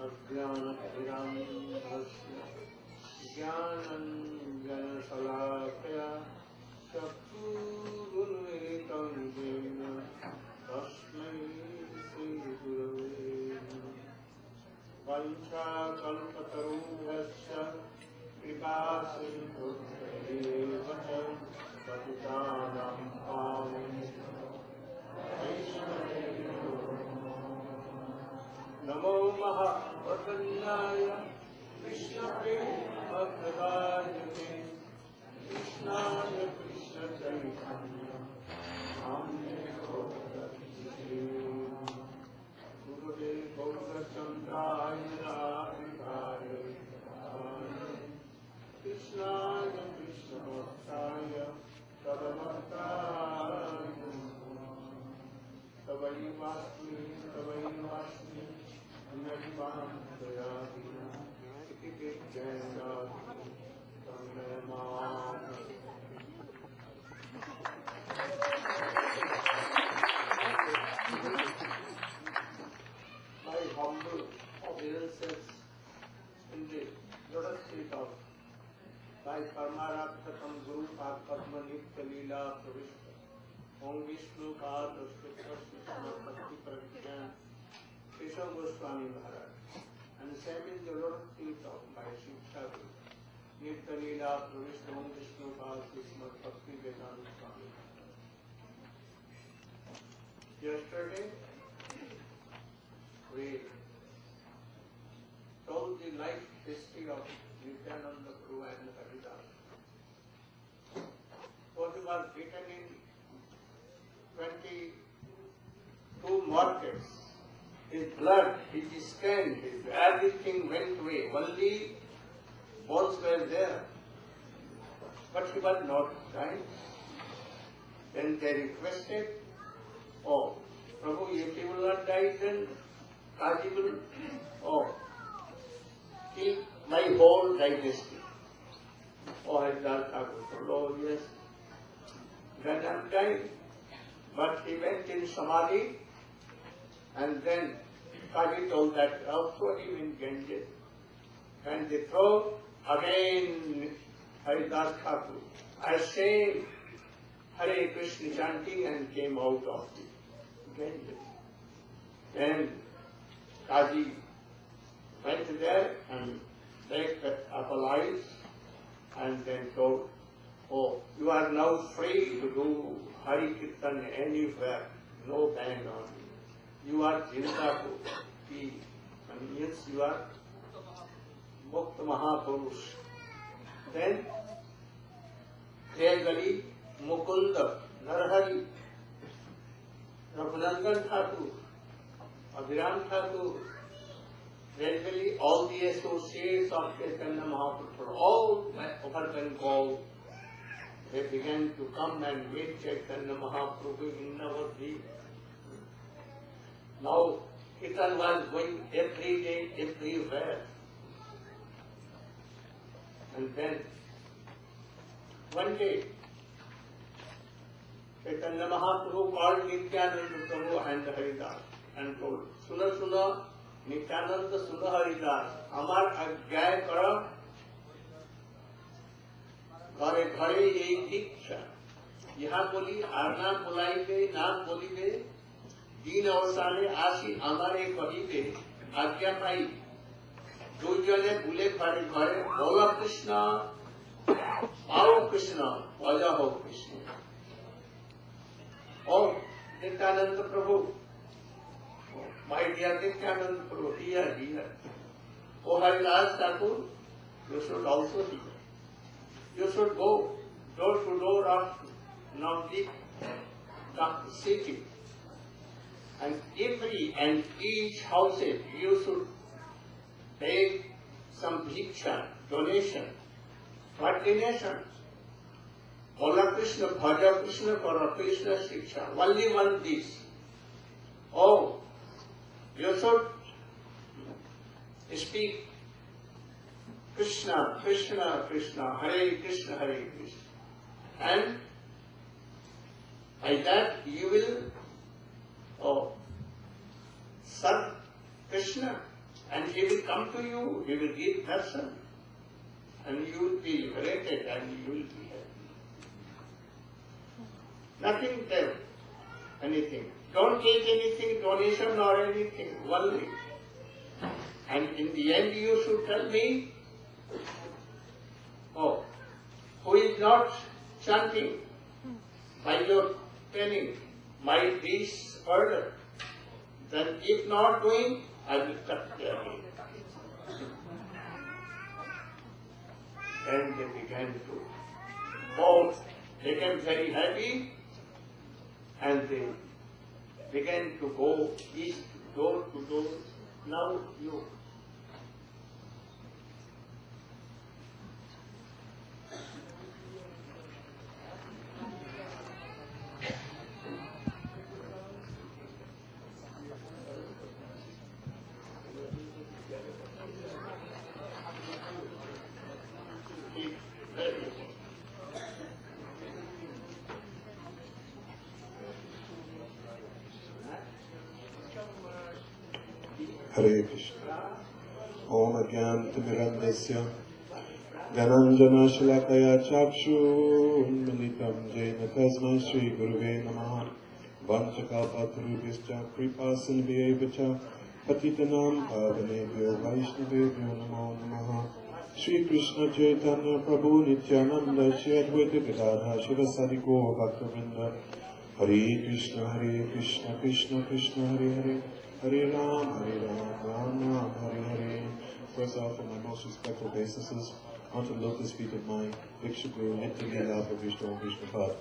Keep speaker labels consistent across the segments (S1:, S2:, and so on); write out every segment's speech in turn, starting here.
S1: अज्ञानतिरन्धस्य ज्ञानञ्जनशलाकया चक्षुरुन्मिलितं येन तस्मै श्रीगुरवे नमः। वंशाकल्पतरुभ्यश्च कृपासिन्धुभ्येव च पतितानां पावनेभ्यो वैष्णवेभ्यो नमो महाप्रसन्नाय कृष्णप्रेमप्रदाय कृष्णाय कृष्णचैतन्य नाम्ने गुरुदेव गौरचन्द्राय राधिकाय कृष्णाय कृष्णभक्ताय तदभक्ताय तवैवास्मि अन्यदिवां दयादिना इति जयन्दादि तन्मे माम्। My humble obeisances in the lotus feet of my Paramaratthakam Guru Padma Nitya Leela Pravishta Om Vishnu Pad Ashtapashti Bhakti Pravijnan Keshav Goswami Maharaj, and the same in the lotus feet of my Shiksha Guru Nitya Leela Pravishta Om Vishnu Pad Bhakti Vedanta Swami. Yesterday we told the life history of Nityananda Guru and Haridas. What was written in 22 markets. His blood, his skin, everything went away. Only bones were there. But he was not dying. Then they requested, oh, Prabhu, if he will not die, then Kaji will, kill my whole digestive. Oh, Haridas Thakur told, oh yes, then I'm dying. But he went in Samadhi, and then Kaji told that, throw him in Ganges. And they throw again Haridas Thakur. I say Hare Krishna chanting and came out of the Ganges. Then Kaji went there and picked up alive and then told, oh, you are now free to do Hari Kirtan anywhere, no ban on you. You are Jintaku, means you are Mukta Mahapurush. Then Jayagari, Mukunda, Narahari, Raghulandan Thakur, Abhiram Thakur, gradually all the associates of Chaitanya Mahaprabhu, all over Bengal, they began to come and meet Chaitanya Mahaprabhu in Navadvip. Now, Kirtan was going every day, everywhere. And then, one day, Chaitanya Mahaprabhu called Nityananda Prabhu and Haridas and told, Suna Suna, Nityananda Suna Haridas, Amar Agyay Kara, घरे घरे एक दीक्षा यहाँ बोली are नाम बोलाइबे नाम बोलिबे दिन अवसाने आसी आमारे कहिबे आज्ञा पाई दुजने बुले घरे घरे बोल कृष्ण आओ कृष्ण बजा हो कृष्ण और Nityananda Prabhu my dear Nityananda Prabhu hear O Haridas Thakur you should also hear. You should go door to door of Navadvip city, and every and each house you should take some bhiksha, donation. What donation? Bola Krishna, Bhaja Krishna, Kara Krishna Shiksha. Only one this. Oh, you should speak Krishna, Krishna, Krishna, Hare Krishna, Hare Krishna. And by that you will serve Krishna And he will come to you, he will give darshan, and you will be liberated and you will be happy. Nothing there, anything. Don't take anything, donation or anything, only. And in the end you should tell me, oh, who is not chanting by your telling my this order, then if not doing, I will cut their head. And they began to both became very happy, and they began to go east, door to door. Now you.
S2: Hare Krishna. Om Agyantimirandasya Gananjana Shalakaya Chakshu Militam Jena Tasmai Shri Guruve Namaha Vanchaka Patrubhischa Kripa Sindhyevacha Patitanam Pavanebhyo Vaishnavebhyo Namo Namaha Shri Krishna Chaitanya Prabhu Nityananda Shri Advaita Gadadha Shivasari Gaur Bhaktivinoda Hare Krishna Krishna Krishna Hare Hare Hare Ram, Ram Ram, Hare Hare. First off, on my most respectful obeisances, onto the lotus feet of my Diksha Guru, Nitya Leela Vishnu and Vishnupad.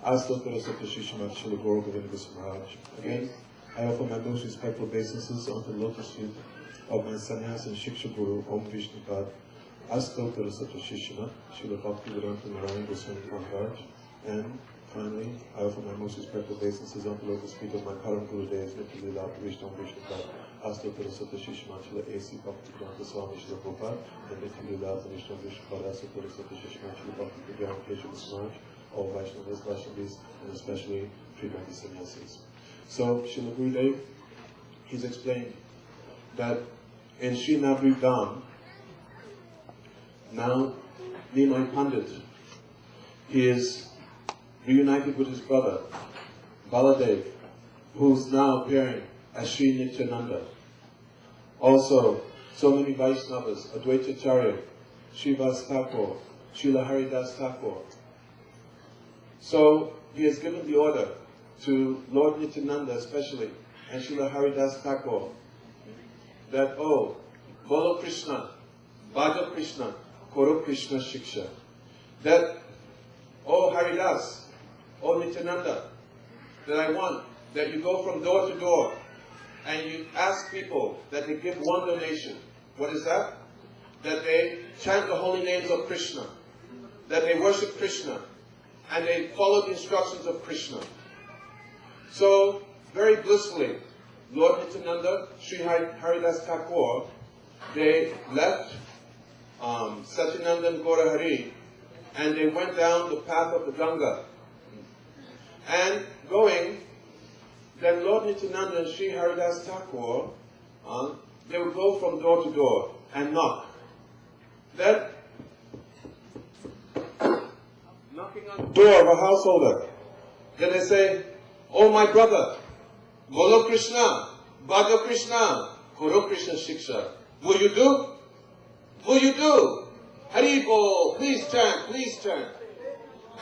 S2: Astotara Satya Shishimat Shila Gaur Govinda Maharaj. Again, I offer my most respectful obeisances onto the lotus feet of my sannyas and Shiksha Guru, Om Vishnupad. Astotara Satya Shishimat Shila Bhakti Vedanta Narayana Goswami Maharaj. And finally, I offer my most respectful obeisances on the lotus feet of my Param Guru Dev, Nitya Leela Vishnu Vishnupad, Astotara Satya Shishimat Shila A.C. Bhakti Vedanta Swami Shila Prabhupada, and Nitya Leela Vishnu Vishnupad, Astotara Satya Shishimat Shila Bhakti Vedanta Keshav Maharaj, all Vaishnavas, Vaishnavis, and especially Srimati Sannyasis. So, Srila Gurudev, he's explained that in Sri Navri Dham, now Nimai Pandit, he is reunited with his brother, Baladev, who's now appearing as Sri Nityananda. Also, so many Vaishnavas, Advaitacharya, Srivas Thakur, Srila Haridas Thakur. So, he has given the order to Lord Nityananda especially, and Srila Haridas Thakur, that, oh, Bolo Krishna, Bhaja Krishna, Koro Krishna Shiksha. That, oh Haridas, oh Nityananda, that I want that you go from door to door and you ask people that they give one donation. What is that? That they chant the holy names of Krishna, that they worship Krishna, and they follow the instructions of Krishna. So, very blissfully, Lord Nityananda, Sri Haridas Thakur, they left Satyananda Gaura Hari, and they went down the path of the Ganga. And going, then Lord Nityananda and Sri Haridas Thakur, they would go from door to door and knock. Then, knocking on the door of a householder, then they say, oh my brother, Bolo Krishna, Bhaja Krishna, Koro Krishna Shiksha. Will you do? Will you do? Hari Bol, please chant, please chant.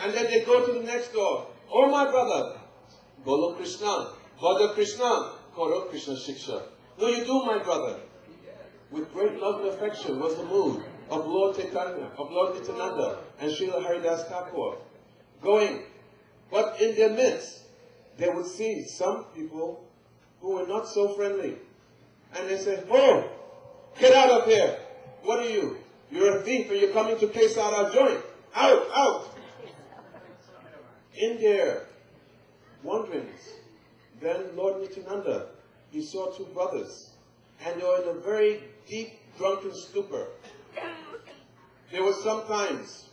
S2: And then they go to the next door. Oh my brother, Bolo Krishna, Bhaja Krishna, Koro Krishna Shiksha. Will you do, my brother? With great love and affection was the mood of Lord Chaitanya, of Lord Nityananda, and Srila Haridas Thakur. Going, but in their midst, they would see some people who were not so friendly. And they said, oh, get out of here. What are you? You're a thief and you're coming to case out our joint. Out, out. In their wanderings, then Lord Nityananda, he saw two brothers, and they were in a very deep drunken stupor. They were sometimes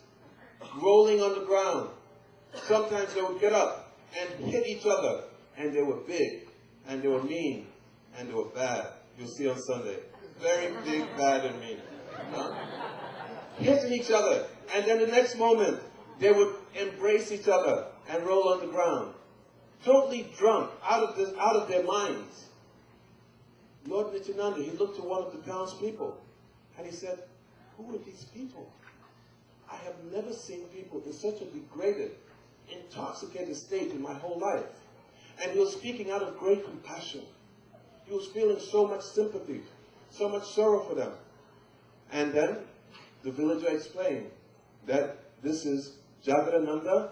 S2: rolling on the ground. Sometimes they would get up and hit each other, and they were big, and they were mean, and they were bad. You'll see on Sunday. very big, bad, and mean. Huh? Hitting each other. And then the next moment, they would embrace each other and roll on the ground. Totally drunk, out of their minds. Lord Nityananda, he looked to one of the townspeople and he said, who are these people? I have never seen people in such a degraded, intoxicated state in my whole life. And he was speaking out of great compassion. He was feeling so much sympathy, so much sorrow for them. And then the villager explained that this is Jagadananda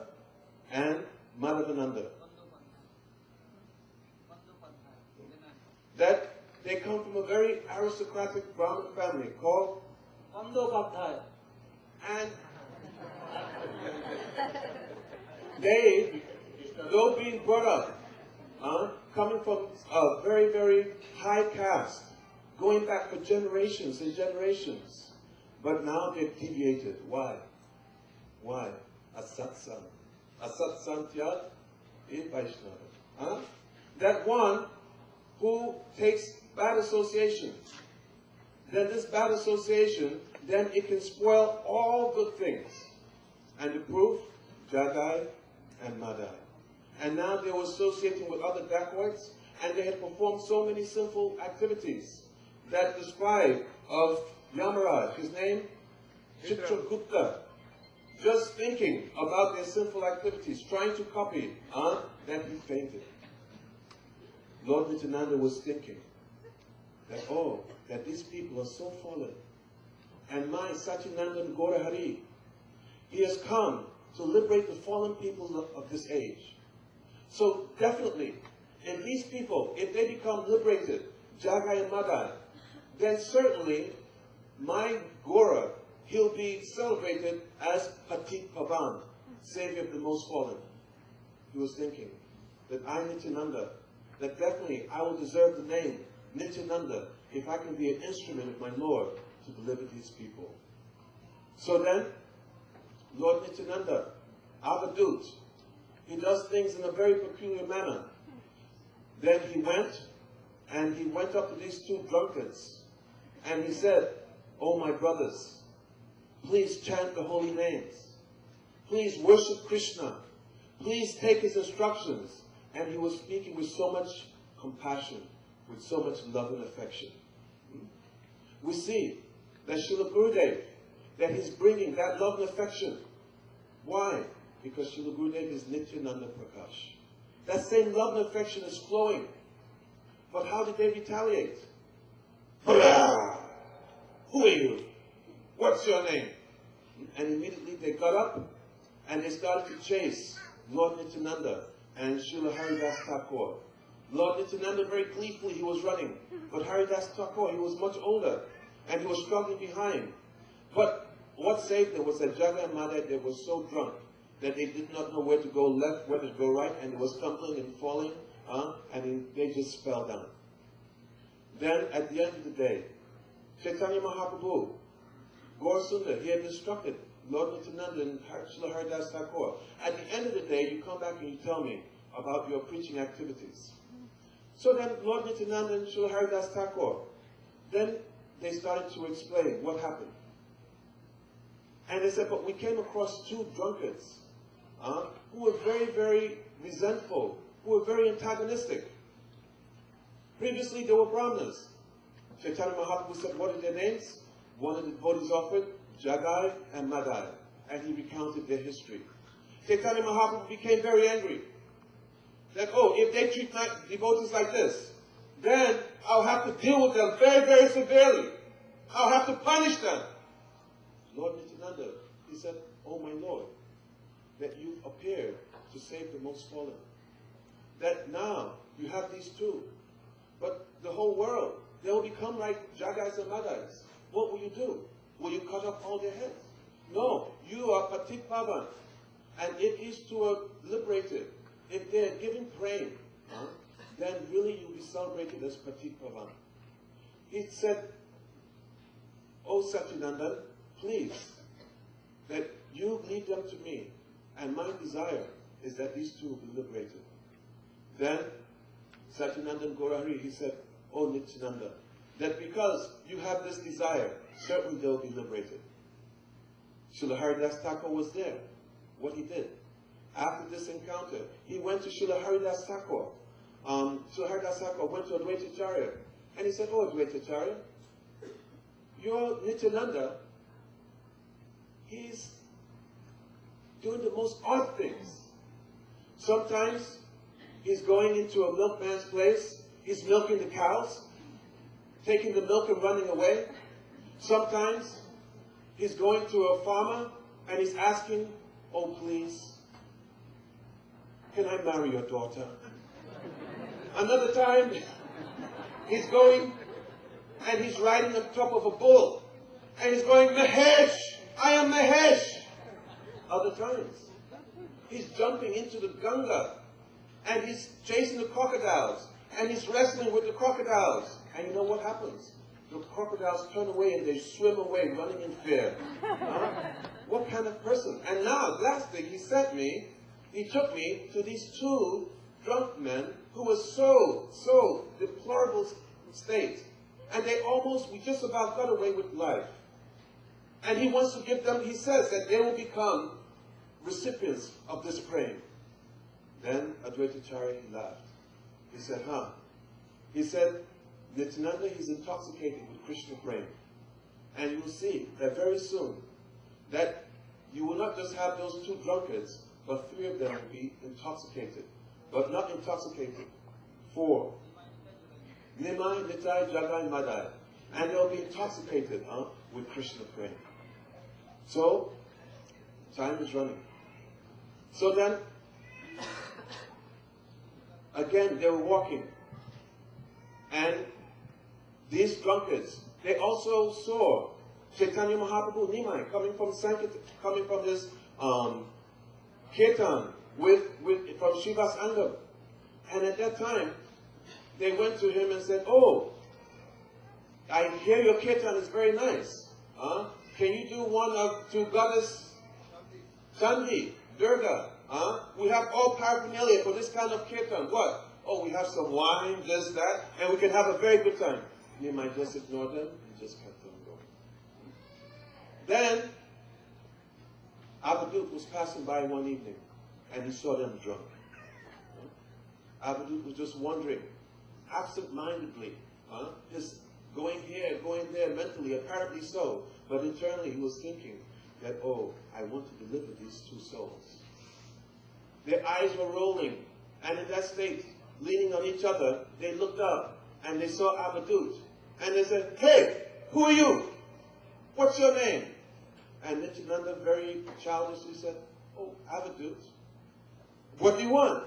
S2: and Madhavananda. That they come from a very aristocratic Brahmin family called Bandopatthaya. And they, though being brought up, coming from a very, very high caste, going back for generations and generations, but now they've deviated. Why? Why? Asatsang. Asatsang tyag e Vaishnava. That one who takes bad association, then this bad association, then it can spoil all good things. And the proof, Jagai and Madai. And now they were associating with other dacoits, and they had performed so many sinful activities that the scribe of Yamaraj, his name, Chitragupta, just thinking about their sinful activities, trying to copy, then he fainted. Lord Nityananda was thinking that, that these people are so fallen. And my Satyanandan Gaurahari, he has come to liberate the fallen people of this age. So definitely, if these people, if they become liberated, Jagai and Madai, then certainly my Gora, he'll be celebrated as Patit Pavan, Savior of the most fallen. He was thinking that I, Nityananda, that definitely I will deserve the name Nityananda if I can be an instrument of my Lord to deliver these people. So then, Lord Nityananda, Avadut, he does things in a very peculiar manner. Then he went up to these two drunkards, and he said, "Oh my brothers, please chant the holy names. Please worship Krishna. Please take his instructions." And he was speaking with so much compassion, with so much love and affection. We see that Srila Gurudev, that he's bringing that love and affection. Why? Because Srila Gurudev is Nityananda Prakash. That same love and affection is flowing. But how did they retaliate? Hola! Who are you? What's your name? And immediately they got up and they started to chase Lord Nityananda and Srila Haridas Thakur. Lord Nityananda, very gleefully, he was running. But Haridas Thakur, he was much older, and he was struggling behind. But what saved them was that Jagai and Madai, they were so drunk that they did not know where to go left, where to go right, and they were stumbling and falling, and they just fell down. Then, at the end of the day, Chaitanya Mahaprabhu, Gaur Sundar, he had instructed Lord Nityananda and Srila Haridas Thakur, at the end of the day, you come back and you tell me about your preaching activities. So then Lord Nityananda and Srila Haridas Thakur, then they started to explain what happened. And they said, but we came across two drunkards who were very, very resentful, who were very antagonistic. Previously, they were Brahmanas. Chaitanya Mahaprabhu said, what are their names? One of the devotees offered, Jagai and Madai, and he recounted their history. Chaitanya Mahaprabhu became very angry. That, if they treat devotees like this, then I'll have to deal with them very, very severely. I'll have to punish them. Lord Nityananda, he said, oh my Lord, that you've appeared to save the most fallen. That now you have these two, but the whole world, they will become like Jagais and Madais. What will you do? Will you cut off all their heads? No, you are Patit Pavan. And if these two are liberated, if they are given praying, then really you'll be celebrated as Patit Pavan. He said, oh Satyananda, please, that you lead them to me, and my desire is that these two will be liberated. Then Satyananda Gaurahari, he said, oh Nityananda, that because you have this desire, certainly they'll be liberated. Srila Haridas Thakur was there. What he did. After this encounter, he went to Srila Haridas Thakur. Srila Haridas Thakur went to Advaitacharya. And he said, oh, Advaitacharya, your Nityananda, he's doing the most odd things. Sometimes he's going into a milkman's place, he's milking the cows, taking the milk and running away. Sometimes he's going to a farmer and he's asking, oh please, can I marry your daughter? Another time, he's going and he's riding on top of a bull and he's going, Mahesh, I am Mahesh. Other times, he's jumping into the Ganga and he's chasing the crocodiles and he's wrestling with the crocodiles. And you know what happens? The crocodiles turn away and they swim away, running in fear. What kind of person? And now, last thing, he took me to these two drunk men who were so deplorable state. And we just about got away with life. And he wants to give them, he says that they will become recipients of this praying. Then Advaitacharya, he laughed. He said, He said, Nityananda, he's intoxicated with Krishna praying. And you'll see that very soon, that you will not just have those two drunkards, but 3 of them will be intoxicated. But not intoxicated. 4. Nimai, Nitai, Jagai, Madai. And they'll be intoxicated with Krishna praying. So, time is running. So then, again, they were walking. And these drunkards, they also saw Chaitanya Mahaprabhu Nimai coming from his kirtan from Shiva's Angam. And at that time, they went to him and said, oh, I hear your kirtan is very nice. Can you do one to Goddess Chandi, Durga? We have all paraphernalia for this kind of kirtan. What? Oh, we have some wine, this, that, and we can have a very good time. Nimai just ignored them and just kept them going. Then, Abadut was passing by one evening, and he saw them drunk. Abadut was just wondering, absent-mindedly, just going here, going there mentally, apparently so, but internally he was thinking that, oh, I want to deliver these two souls. Their eyes were rolling, and in that state, leaning on each other, they looked up, and they saw Abadut, and they said, hey, who are you? What's your name? And Nityananda very childishly said, oh, Abadut, what do you want?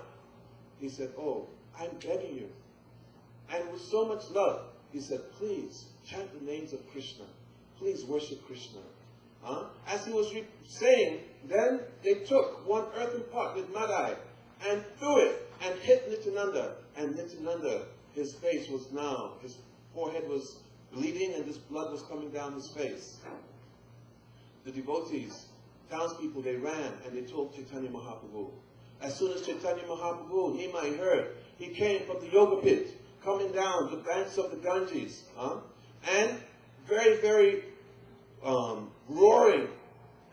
S2: He said, oh, I'm begging you. And with so much love, he said, please, chant the names of Krishna. Please worship Krishna. As he was saying, then they took one earthen pot with Madai and threw it and hit Nityananda. And Nityananda, his face was now, his forehead was bleeding and this blood was coming down his face. The devotees, townspeople, they ran and they told Chaitanya Mahaprabhu. As soon as Chaitanya Mahaprabhu, Nimai, heard, he came from the yoga pit, coming down the banks of the Ganges, and very, very roaring,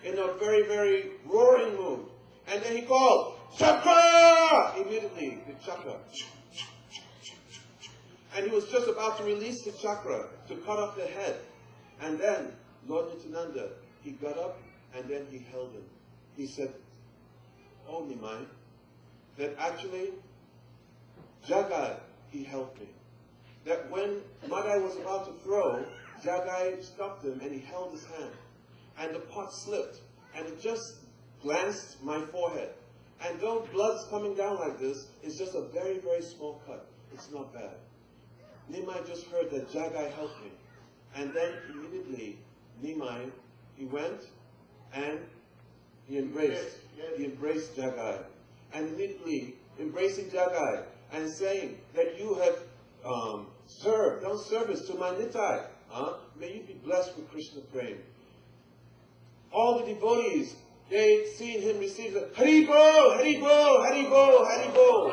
S2: in a very, very roaring mood. And then he called, Chakra! Immediately, the chakra. And he was just about to release the chakra to cut off the head. And then, Lord Nityananda, he got up and then he held him. He said, oh, Nimai, that actually, Jagai, he helped me. That when Madai was about to throw, Jagai stopped him and he held his hand. And the pot slipped and it just glanced my forehead. And though blood's coming down like this, it's just a very, very small cut. It's not bad. Nimai just heard that Jagai helped me. And then immediately, Nimai, he went and he embraced Jagai. And immediately, embracing Jagai and saying that you have done service to my Nitai. May you be blessed with Krishna praying. All the devotees, they seen him receive the Hari Bol, Hari Bol, Hari Bol, Hari Bol.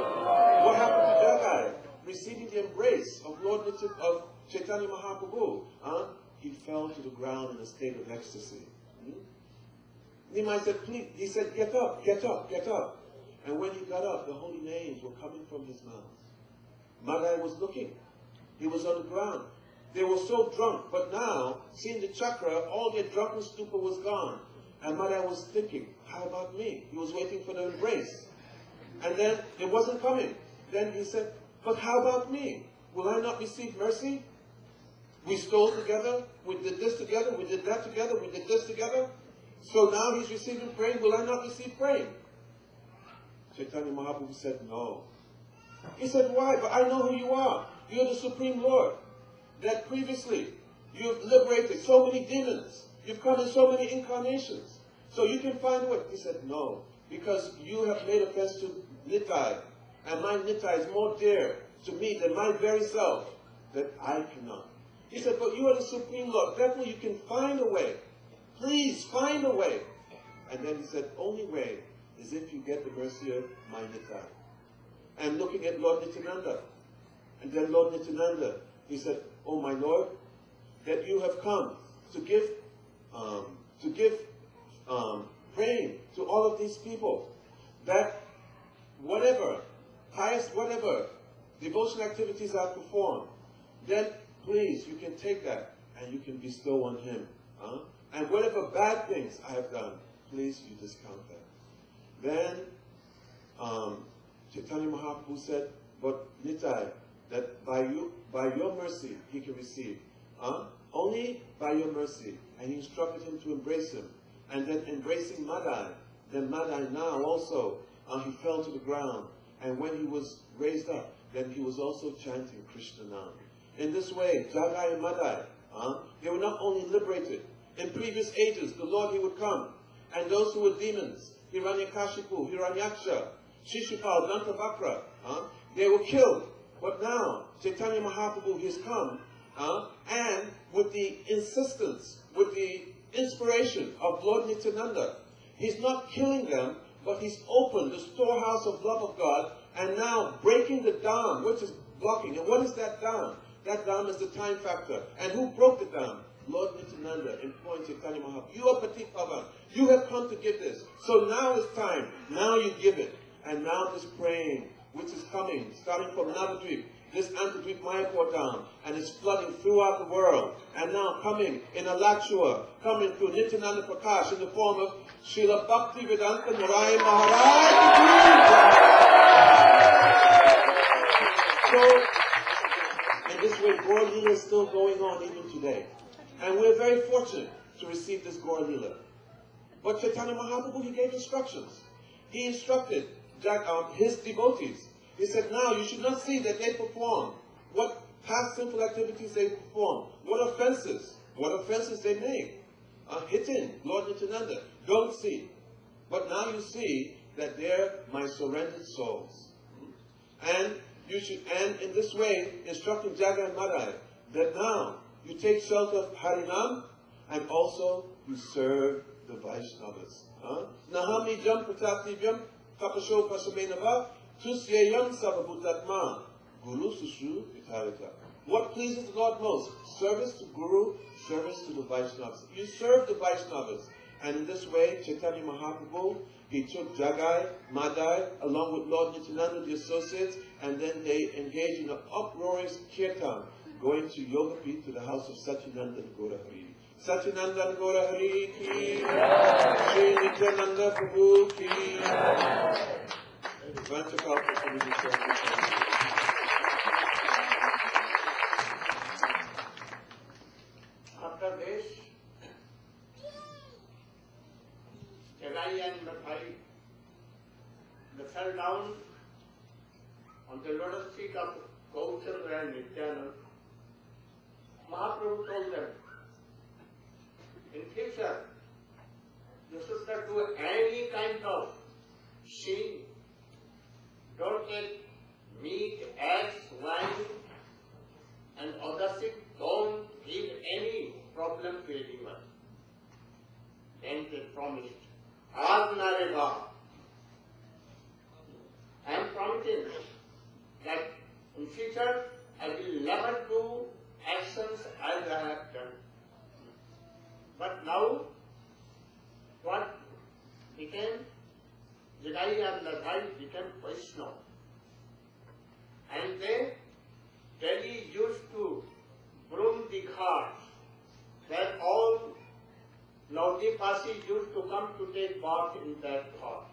S2: What happened to Jagai? receiving the embrace of of Chaitanya Mahaprabhu, he fell to the ground in a state of ecstasy. Nimai said, please, he said, get up, get up, get up. And when he got up, the holy names were coming from his mouth. Madai was looking. He was on the ground. They were so drunk, but now, seeing the chakra, all their drunken stupor was gone. And Madai was thinking, how about me? He was waiting for the embrace. And then it wasn't coming. Then he said, but how about me? Will I not receive mercy? We stole together, we did this together, we did that together, we did this together. So now he's receiving praying, will I not receive praying? Chaitanya Mahaprabhu said, no. He said, why? But I know who you are. You're the Supreme Lord. That previously, you've liberated so many demons. You've come in so many incarnations. So you can find a way. He said, no. Because you have made offense to Nitai. And my Nitai is more dear to me than my very self. That I cannot. He said, but you are the Supreme Lord. Therefore you can find a way. Please find a way. And then he said, only way is if you get the mercy of my Nitai. And looking at Lord Nityananda. And then Lord Nityananda, he said, oh my Lord, that you have come to give praying to all of these people, that whatever devotional activities I perform, then please, you can take that and you can bestow on him. And whatever bad things I have done, please, you discount that. Then Chaitanya Mahaprabhu said, but Nitai, that by your mercy, he can receive. Only by your mercy. And he instructed him to embrace him. And then embracing Madai, then Madai now also, he fell to the ground. And when he was raised up, then he was also chanting Krishna Nam. In this way, Jagai and Madai, they were not only liberated. In previous ages, the Lord, he would come. And those who were demons, Hiranyakashipu, Hiranyaksha, Shishupal, Dantavakra, they were killed. But now, Chaitanya Mahaprabhu has come, and with the insistence, with the inspiration of Lord Nityananda, he's not killing them, but he's opened the storehouse of love of God, and now breaking the dam, which is blocking. And what is that dam? That dam is the time factor. And who broke the dam? Lord Nityananda, employing Chaitanya Mahaprabhu. You are Patik Pavan. You have come to give this. So now is time. Now you give it. And now this praying, which is coming, starting from Navadvip, this Antadvip Mayapur down, and it's flooding throughout the world. And now coming in Alachua, coming through Nityananda Prakash in the form of Srila Bhakti Vedanta Narayana Maharaj. So, in this way, Gaur Leela is still going on even today. And we're very fortunate to receive this Gaur Leela. But Chaitanya Mahaprabhu, he gave instructions. He instructed his devotees. He said, now you should not see that they perform what past sinful activities they perform, what offenses they make, hitting Lord Nityananda. Don't see. But now you see that they're my surrendered souls. And you should, and in this way, instructing Jaga and Madai, that now you take shelter of Harinam, and also you serve the Vaishnavas. Nahami jam pratativyam tapasho pasamenava tusyayam savabhutatma guru sushu vitarita. What pleases the Lord most? Service to Guru, service to the Vaishnavas. You serve the Vaishnavas. And in this way, Chaitanya Mahaprabhu, he took Jagai, Madai, along with Lord Nityananda, the associates, and then they engaged in an uproarious kirtan, going to Yogapeeth, to the house of Satyananda Gaura Hari. Satyananda Gaura Hari ki, Sri Nityananda Prabhu ki.
S1: After this, Jagai and Madai, they fell down on the lotus feet of Gaurachandra and Nityananda. Mahaprabhu told them, in future, you should not do any kind of sin. Don't take meat, eggs, wine, and other things. Don't give any problem to anyone. Then they promised, Narayana, I am promising that in future Pasi used to come to take bath in that hot,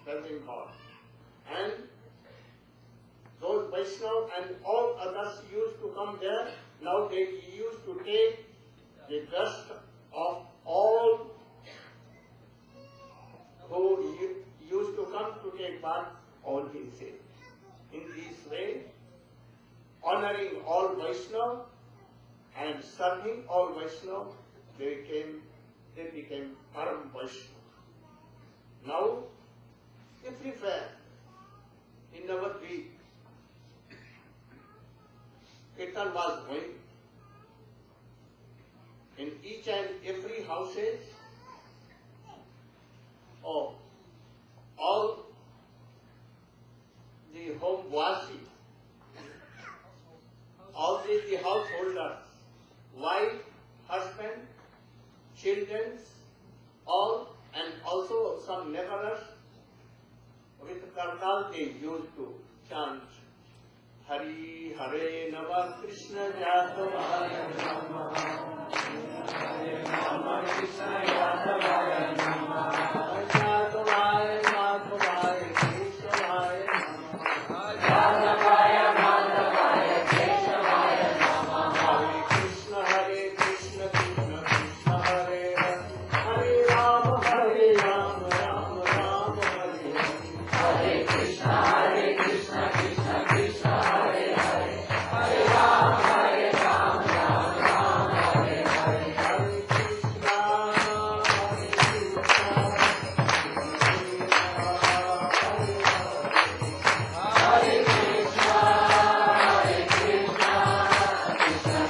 S1: melting hot. And those Vaishnava and all others used to come there. Now they used to take the dust of all who used to come to take bath on his head. In this way, honoring all Vaishnava and serving all Vaishnava, they became Param Vaishnava. Now, everywhere in our week, Kirtan was going. In each and every houses of all the homewasi, all the householders, wife, husband, children, all, and also some neighbors, with kartal they used to chant Hari Hare Nama Krishna Yadavaya Nama Hare Nama Krishna Yadavaya Nama Yadavaya Madhavaya Keshavaya Nama Yadavaya Madhavaya Keshavaya Nama Hare Krishna Krishna Krishna Hare Hare Hare Rama Rama Rama Hare Hare Krishna Krishna Krishna Hare Hare Hare Rama Rama Rama Hare Hare Hare Krishna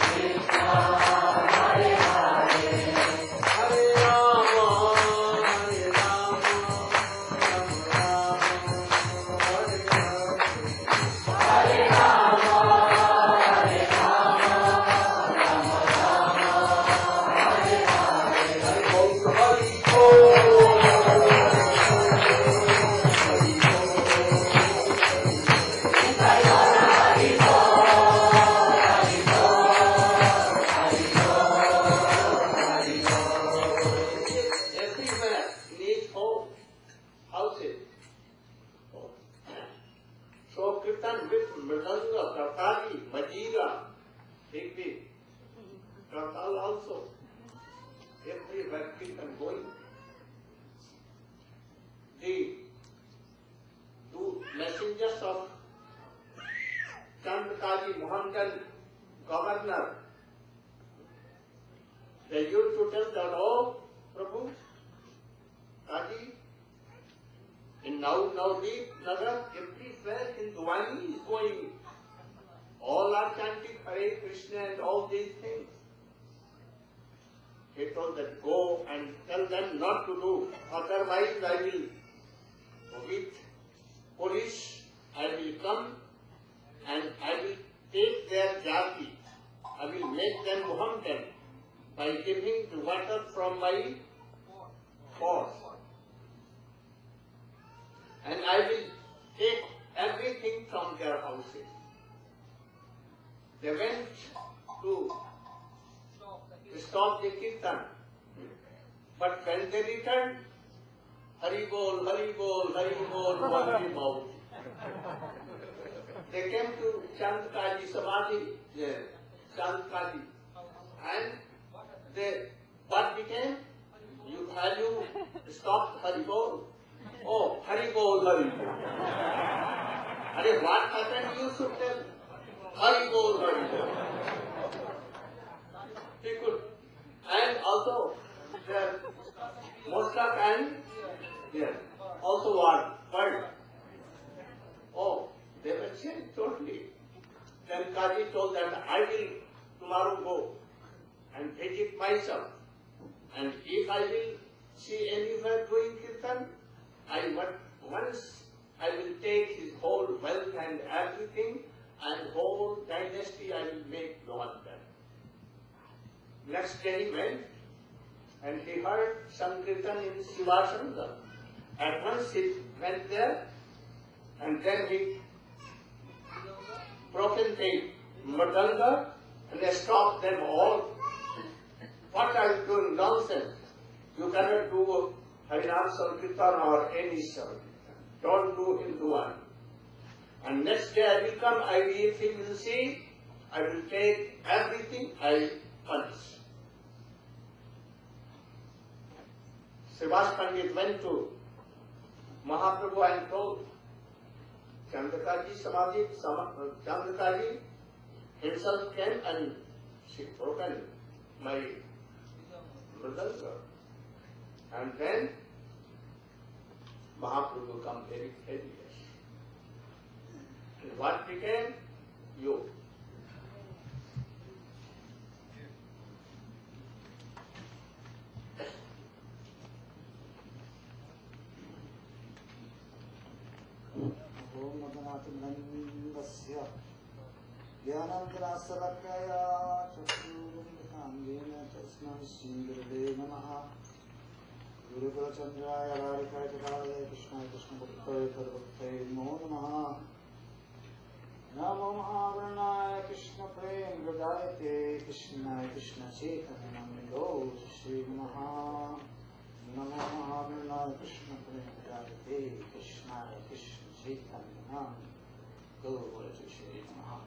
S1: Hare Krishna Krishna Krishna Hare Hare Hare Rama Hare everywhere needs home, houses. So Kirtan with Mridanga, Kartali, Majira, big, Kartal also. Everywhere Kirtan going. The two messengers of Chandkaji Mohandan, governor, they used to tell that, oh, Prabhu, Kaji, in Navdeep Nagar, everywhere Hindwani is going. All are chanting Hare Krishna and all these things. He told that go and tell them not to do, otherwise I will, with police, I will come and I will take their jati. I will make them Mohammedan by giving the water from my pot. And I will take everything from their houses. They went to stop the kirtan. But when they returned, Hari Bol, Hari Bol, Hari Bol, Hari Bol. They came to Chandkaji Samadhi, Chandkaji, and what became? Have you stopped Hari Bol? Oh, Hari Bol, Hari Bol. What happened? You should tell Hari Bol, Hari Bol. He could. And also, Mostak and also word. Oh, they were changed totally. Then Kaji told them, I will tomorrow go and visit myself. And if I will see anywhere doing kirtan, once I will take his whole wealth and everything and whole dynasty I will make Govardhan. Next day he went and he heard some kirtan in Sivasanga. At once he went there and then he broken the mridanga and they stopped them all. What are you doing? Nonsense. You cannot do Harinam Sankirtan or any Sankirtan. Don't do Hindu one. And next day I will come, if he will see, I will take everything, I punish. Srivas Pandit went to Mahaprabhu and told, Chandrikaji himself came and she broken my brother's girl. And then Mahaprabhu come very heavy. And what became? You.
S3: Jnananjanasalakaya Chakshurumitangena Tasmai Sindhave Namaha Gurukula Chandraya Radhikaya Chakaraya Krishnaya Krishna Bhaktaya Tadbhaktaya Namo Namaha Namo Mahavarnaya Krishna Prem Hridayate Krishnaya Krishna Chaitanya Namyo Shri Namaha Namo Mahavarnaya Krishna Prem Hridayate Krishnaya Krishna Chaitanya Namyo Shri Namaha.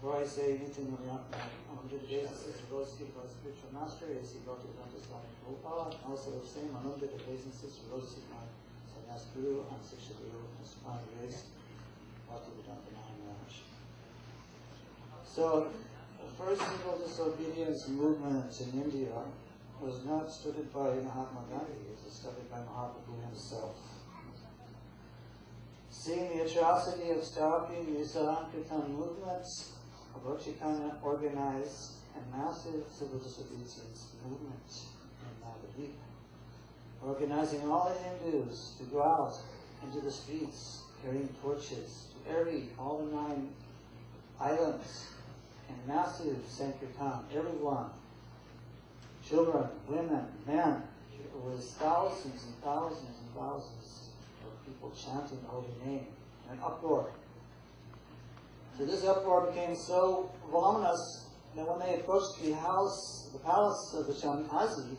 S3: Before I say anything on the basis of Rosi about spiritual mastery, I see Dr. Swami Prabhupada, and also the same unlimited obeisances for Rosi, my Sannyas Guru, and Siksha Guru, and Supreme Grace, So, the first civil disobedience movement in India was not started by Mahatma Gandhi, it was started by Mahaprabhu himself. Seeing the atrocity of stopping the Sankirtan movements, Lord Chaitanya organized a massive civil disobedience movement in Navadvip, organizing all the Hindus to go out into the streets carrying torches to all the 9 islands in massive Sankirtan, everyone, children, women, men. It was thousands and thousands and thousands of people chanting the holy name, an uproar. So this uproar became so voluminous that when they approached the palace of the Shamikazi,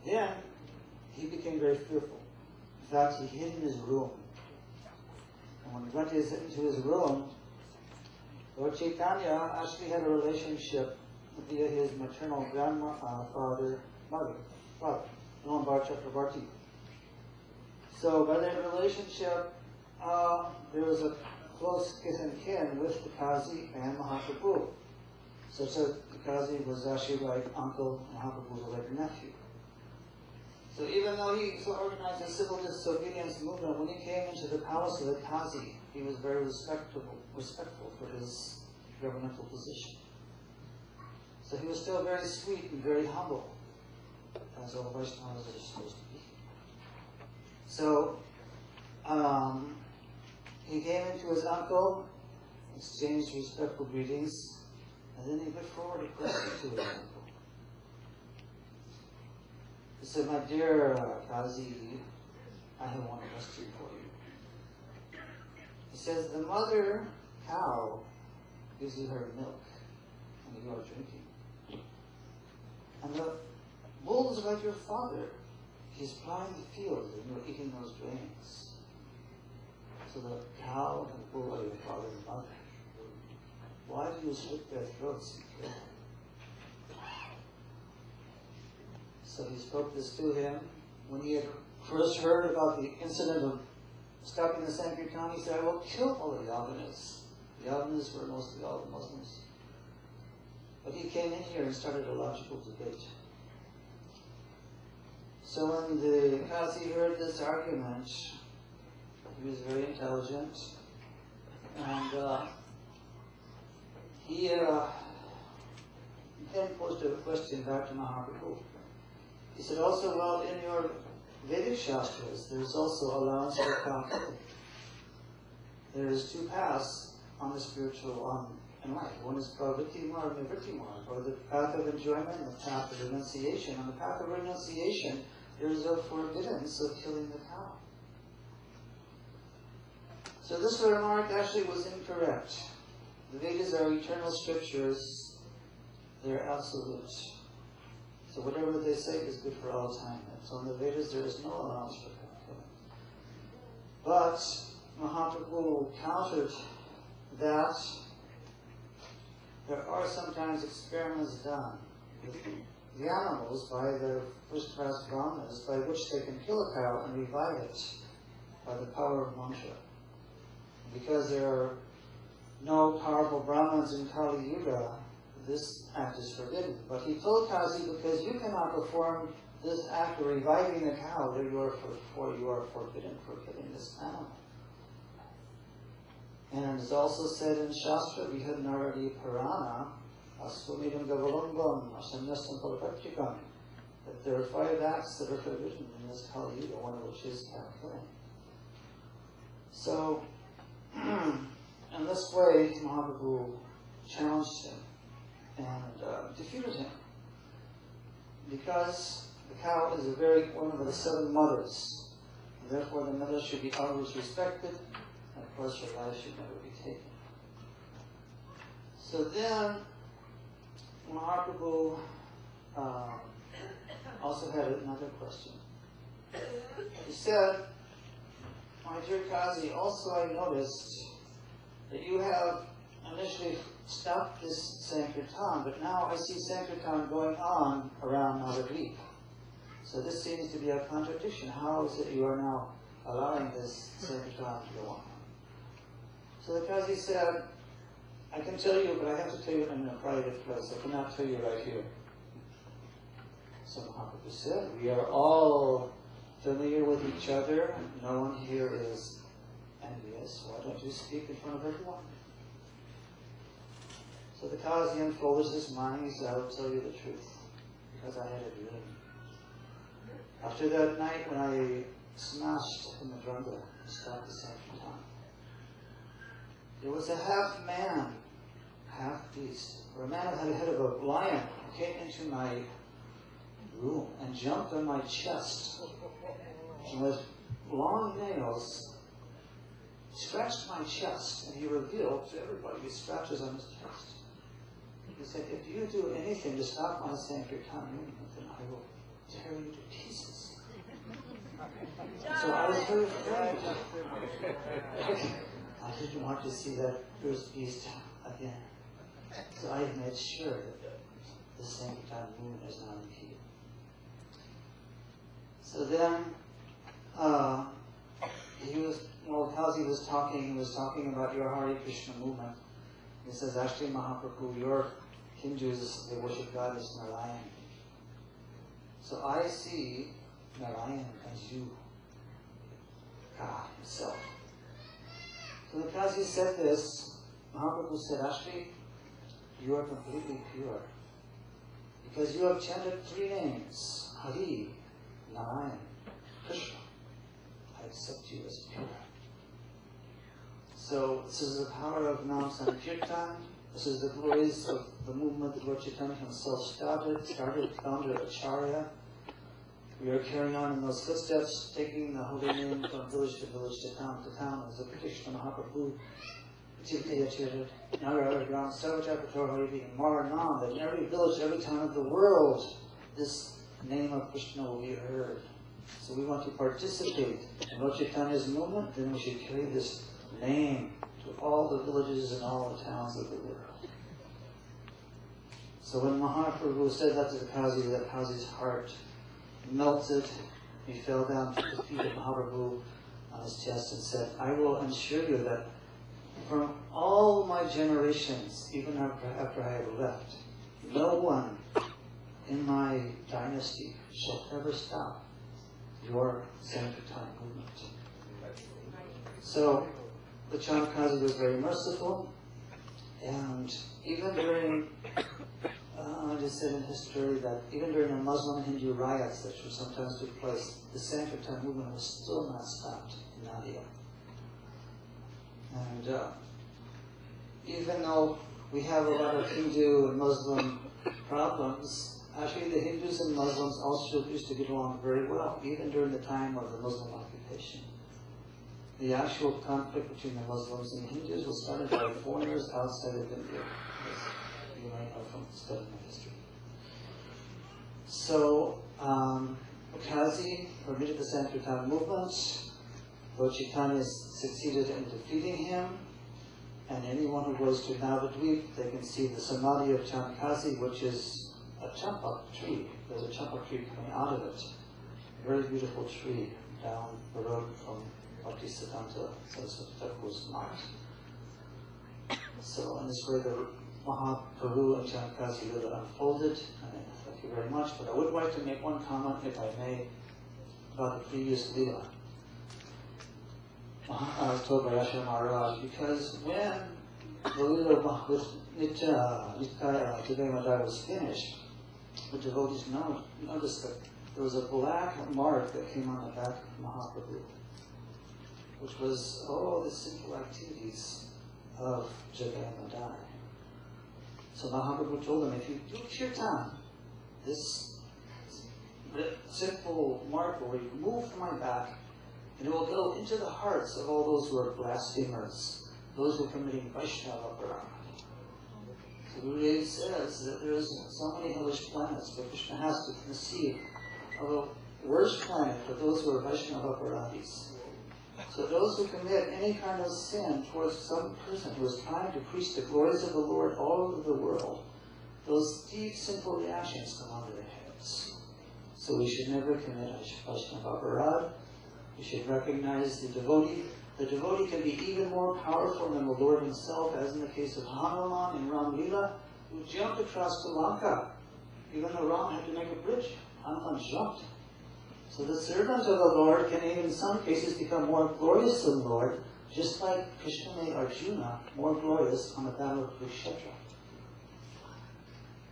S3: then he became very fearful. In fact, he hid in his room. And when he went into his room, Lord Chaitanya actually had a relationship via his maternal grandfather, Nombar Chakrabarti. So by that relationship, there was a close kiss and kin with the Kazi and Mahaprabhu. So the Kazi was actually like uncle, and Mahaprabhu was like nephew. So even though he organized a civil disobedience movement, when he came into the palace of the Kazi, he was very respectful for his governmental position. So he was still very sweet and very humble, as all Vaishnavas are supposed to be. So he came into his uncle, exchanged respectful greetings, and then he put forward a question to his uncle. He said, "My dear Kazi, I have one question for you." He says, "The mother cow gives you her milk, and you are drinking. And the bull is like your father. He's plowing the field, and you're eating those grains. So the cow and the bull are your father and mother. Why do you slit their throats and kill them?" So he spoke this to him. When he had first heard about the incident of stopping the Sankirtan, he said, "I will kill all the Yavanas." The Yavanas were mostly all the Muslims. But he came in here and started a logical debate. So when the Kazi heard this argument, he was very intelligent, and he then posed a question back to Mahaprabhu. He said, "Also, well, in your Vedic Shastras, there's also allowance for conflict. There is 2 paths on the spiritual in life. One is called Vritti-marg and Nivritti-marg, or the path of enjoyment and the path of renunciation. On the path of renunciation, there is a forbiddance of killing the cow." So this remark actually was incorrect. The Vedas are eternal scriptures. They're absolute. So whatever they say is good for all time. And so in the Vedas there is no allowance for killing. But Mahaprabhu countered that there are sometimes experiments done with the animals by the first-class brahmanas by which they can kill a cow and revive it by the power of mantra. Because there are no powerful brahmins in Kali Yuga, this act is forbidden. But he told Kazi, because you cannot perform this act of reviving a cow, that you are forbidden for killing this animal. And it is also said in Shastra, Vihadnaradi Purana, Aswamidam Gavalambam, Asanyasam Palapatchikam, that there are 5 acts that are forbidden in this Kali Yuga, one of which is cow killing. So, in this way, Mahaprabhu challenged him and defeated him. Because the cow is one of the 7 mothers, and therefore the mother should be always respected, and of course her life should never be taken. So then, Mahaprabhu also had another question. He said, my dear Kazi, also I noticed that you have initially stopped this Sankirtan, but now I see Sankirtan going on around Navadvip. So this seems to be a contradiction. How is it you are now allowing this Sankirtan to go on? So the Kazi said, I can tell you, but I have to tell you in a private place. I cannot tell you right here. So Mahaprabhu said, we are all familiar with each other. No one here is envious. Why don't you speak in front of everyone? So the Kazi unfolded his mind. He said, I will tell you the truth, because I had a dream. After that night when I smashed in the Dranga and stopped the Sankirtan, there was a half man, half beast, or a man who had the head of a lion, who came into my room and jumped on my chest, and with long nails scratched my chest, and he revealed to everybody his scratches on his chest. He said, if you do anything to stop my Sankirtan movement, then I will tear you to pieces. So I was very afraid. I didn't want to see that fierce beast again. So I made sure that the Sankirtan movement is not impeded. So then, Kazi was talking about your Hare Krishna movement. He says, actually, Mahaprabhu, your Hindus, they worship God as Narayana. So I see Narayana as you, God himself. So the Kazi said this, Mahaprabhu said, actually, you are completely pure. Because you have chanted 3 names, Hari, Narayana, Krishna. I accept you as pure. So this is the power of Nam Sankirtan. This is the glories of the movement that Lord Chaitanya himself started founder Acharya. We are carrying on in those footsteps, taking the holy name from village to village, to town, as a Krishna Mahaprabhu, Narayana, and Maranam, that in every village, every town of the world, this name of Krishna will be heard. So we want to participate in Lord Chaitanya's movement, then we should carry this name to all the villages and all the towns of the world. So when Mahaprabhu said that to the Kazi's heart melted. He fell down to the feet of Mahaprabhu on his chest and said, I will ensure you that from all my generations, even after I have left, no one in my dynasty shall ever stop your Sankirtan movement. So the Chandkazi was very merciful, and even during, it is said in history that even during the Muslim-Hindu riots that sometimes took place, the Sankirtan movement was still not stopped in Nadia. And even though we have a lot of Hindu and Muslim problems, actually the Hindus and Muslims also used to get along very well, even during the time of the Muslim occupation. The actual conflict between the Muslims and the Hindus was started by foreigners outside of India, as you might know from studying history. So, Kazi permitted the Sankirtan movement. Lord Chaitanya succeeded in defeating him. And anyone who goes to Navadvip, they can see the samadhi of Chankasi, which is a champak tree. There's a champak tree coming out of it. A very beautiful tree down the road from Bhaktisiddhanta Saraswati Thakur's mount. So in this way the Mahaprabhu and Chankasi Lila unfolded. Thank you very much. But I would like to make one comment, if I may, about the previous Lila. Told by Yasha Maharaj, because when the Lila with Nikaya Madhya was finished, the devotees noticed that there was a black mark that came on the back of Mahaprabhu, which was all the sinful activities of Jagai Madhya. So Mahaprabhu told them, if you do kirtan, this sinful mark will be removed from my back, and it will go into the hearts of all those who are blasphemers, those who are committing Vaishnava Aparadha. So Gurudev says that there's so many hellish planets, but Krishna has to conceive of a worse planet for those who are Vaishnava Aparadhis. So those who commit any kind of sin towards some person who is trying to preach the glories of the Lord all over the world, those deep sinful reactions come onto their heads. So we should never commit Vaishnava Aparadha. We should recognize the devotee. The devotee can be even more powerful than the Lord himself, as in the case of Hanuman in Ram Lila, who jumped across to Lanka. Even though Ram had to make a bridge, Hanuman jumped. So the servant of the Lord can in some cases become more glorious than the Lord, just like Krishna made Arjuna more glorious on the battle of Kurukshetra.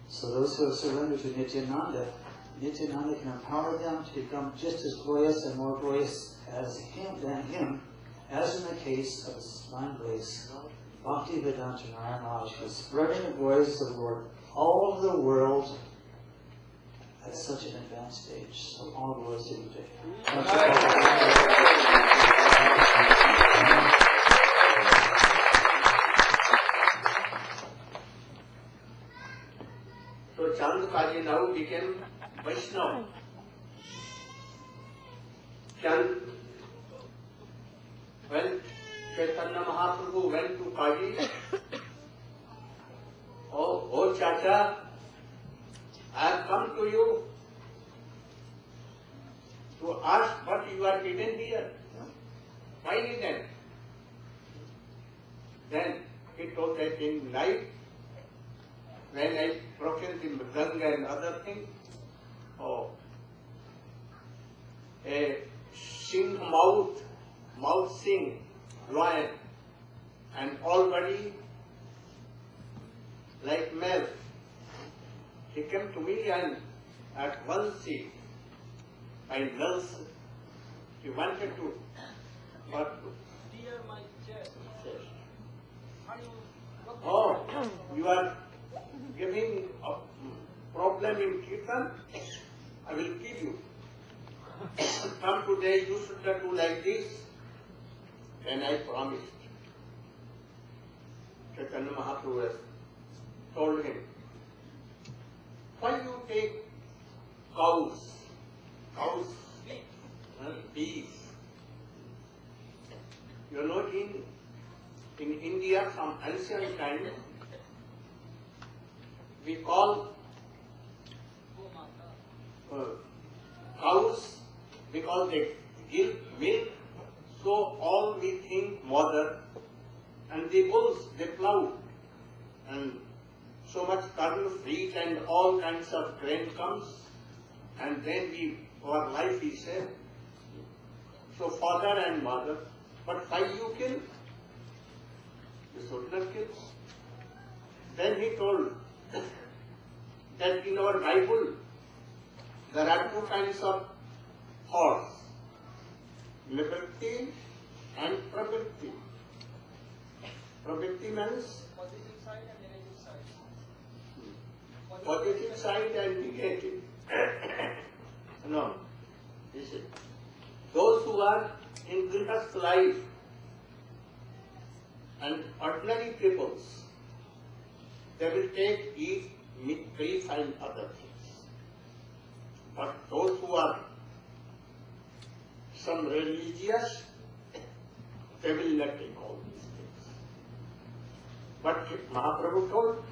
S3: So those who have surrendered to Nityananda, Nityananda can empower them to become just as glorious and more glorious than him, as in the case of his divine grace, Bhakti Vedanta Narayana, who is spreading the glories of the Lord all over the world at such an advanced stage. So all glories to you.
S1: So Chandakaji now became Vaishnava. When Chaitanya Mahaprabhu went to Kaji, oh Chacha, I have come to you to ask what you are hidden here. Why hidden? Then he told that in night, when I proclaimed the Mridanga and other things, a sing mouth sing, lion, and all body like male. He came to me and at one seat, I nursed. He wanted to, but
S4: Dear my chest,
S1: you are giving a problem in Kirtan, I will kill you. From today you should not do like this. And I promised. Chaitanya Mahaprabhu has told him, why you take cows, beef? You know, in India from ancient time, we call cows because they give milk, so all we think mother, and the bulls they plow, and so much corn, wheat and all kinds of grain comes, and then our life is saved. So father and mother, but why you kill? You should not kill. Then he told that in our Bible there are two kinds of horse, Nivritti and Pravritti. Pravritti means
S4: positive side and negative side.
S1: positive side and negative. No. This is those who are in Grihast life and ordinary peoples, they will eat meat, beef and other things. But those who are some religious, they will not take all these things. But Mahaprabhu told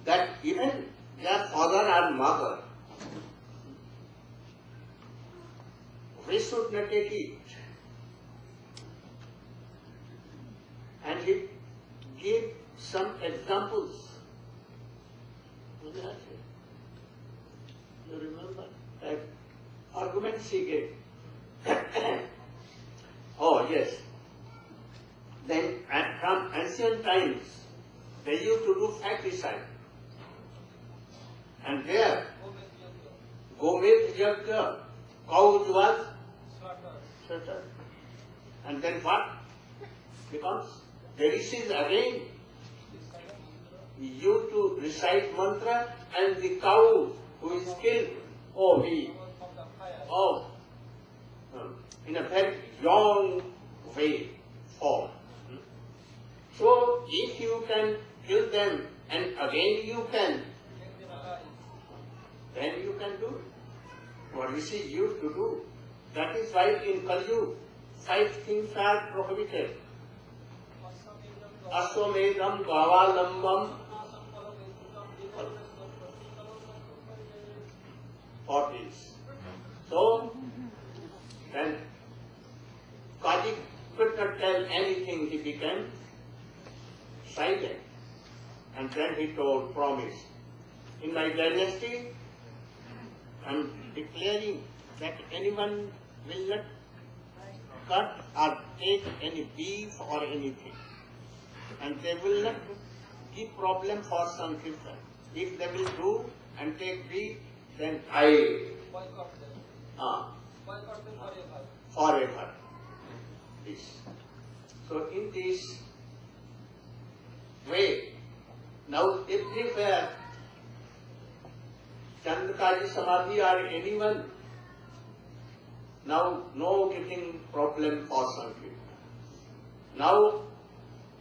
S1: that even their father and mother, we should not take it. And he gave some examples. You remember that arguments he gave? Oh yes. Then from ancient times, they used to do sacrifice. And there, Gomit Yagya, cows was slaughtered. And then what becomes? The rishis again used to recite mantra, and the cow who is killed, in a very long way fall. So if you can kill them and again you can, then you can do it. What rishis used to do. That is why in Kali 5 things are prohibited. Aswamedam, Gavalambam, for this. So, then Kaji could not tell anything, he became silent. And then he promised, in my dynasty, I am declaring that anyone will not cut or take any beef or anything. And they will not give problem for Sankirtan. If they will do and take beef, then I
S4: boycott them. Boycott them forever.
S1: Forever. This. So in this way, now everywhere, Chandrakari Samadhi or anyone, now no getting problem for Sankirtan. Now,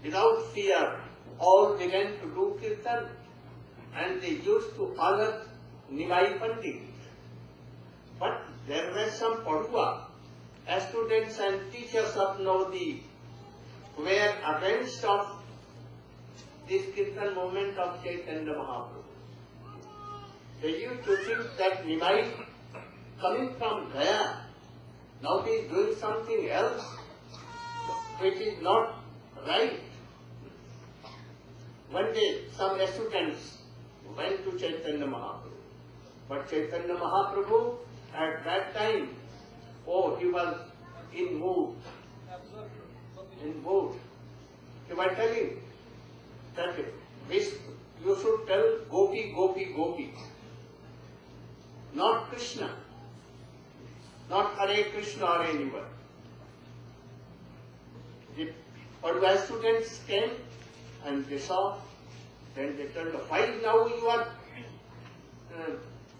S1: without fear, all began to do Kirtan, and they used to honor Nimai Pandit. But there were some Padua, students and teachers of Navadip, who were against of this Kirtan movement of Chaitanya Mahaprabhu. They used to think that Nimai coming from Gaya, now he is doing something else which is not right. One day some students went to Chaitanya Mahaprabhu. But Chaitanya Mahaprabhu at that time, he was in mood. In mood. He was telling that you should tell Gopi, Gopi, Gopi. Not Krishna. Not Hare Krishna or anyone. The Padua students came and they saw, then they told, why now you are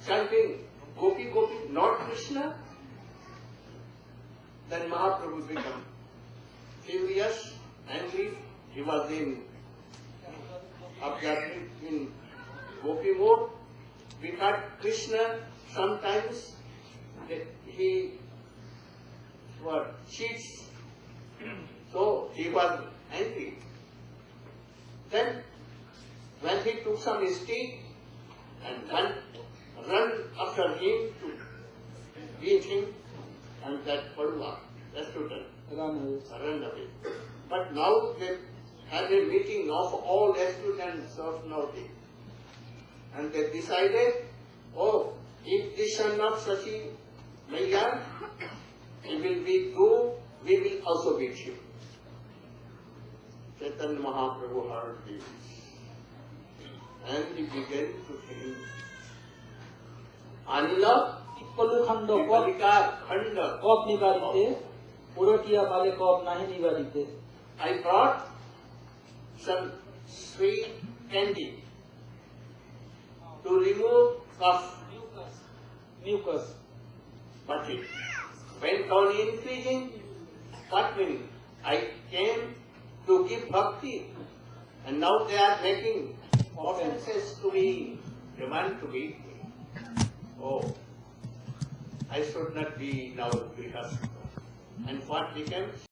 S1: chanting Gopi, Gopi, not Krishna? Then Mahaprabhu became furious, angry. He was in Gopi mode. Because Krishna sometimes he cheats. So he was angry. Then when he took some stick and run after him to beat him, and that Padua, the student, run away. But now they had a meeting of all the students of Navadip. And they decided, if the son of Sachi Maya, he will be true, we will also beat him. Chaitanya Mahaprabhu heard this. And he began to think, Anila
S3: Khanda
S1: Palika Khanda.
S3: Kop nivarite, Urotiya Bale Kop Nahi nivarite.
S1: I brought some sweet candy to remove cough.
S3: Mucus.
S1: But it went on increasing. But when I came to give bhakti, and now they are making offenses to me, demand to be, oh, I should not be now Grihastha. And what became?